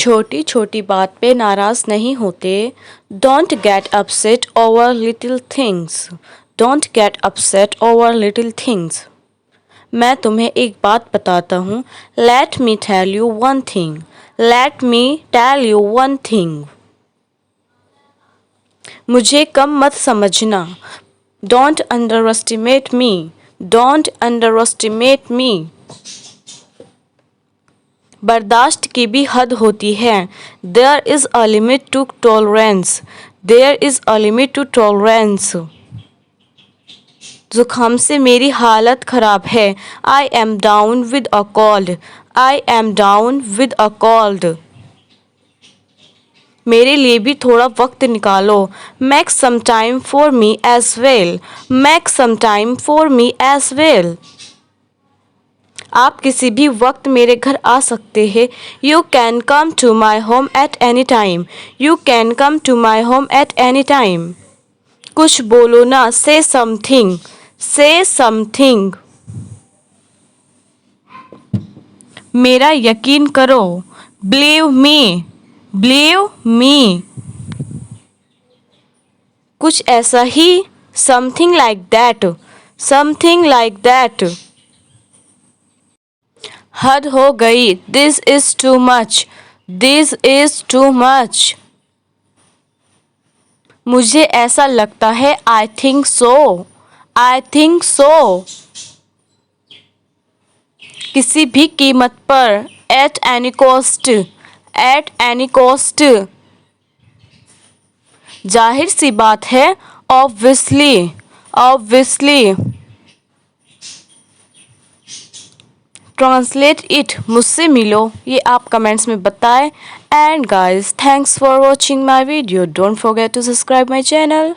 छोटी छोटी बात पे नाराज़ नहीं होते। Don't get upset over little things. Don't get upset over little things. मैं तुम्हें एक बात बताता हूँ। Let me tell you one thing. Let me tell you one thing. मुझे कम मत समझना। Don't underestimate me. Don't underestimate me. बर्दाश्त की भी हद होती है। There is a limit to tolerance. There is a limit to tolerance. जुकाम से मेरी हालत ख़राब है। आई am down with a cold. I am down with a cold. मेरे लिए भी थोड़ा वक्त निकालो। Make some time for me as well. Make some time for me as well. आप किसी भी वक्त मेरे घर आ सकते हैं। You can come to my home at any time. You can come to my home at any time. कुछ बोलो ना। से समथिंग। से समथिंग। मेरा यकीन करो। Believe me. Believe me. कुछ ऐसा ही। Something like that. Something like that. हद हो गई। This is too much. This is too much. मुझे ऐसा लगता है। I think so. I think so. किसी भी कीमत पर। At any cost. At any cost. जाहिर सी बात है। ऑब्वियसली। ऑब्वियसली। Translate it. मुझसे मिलो। ये आप कमेंट्स में बताएं। And guys, thanks for watching my video. Don't forget to subscribe my channel.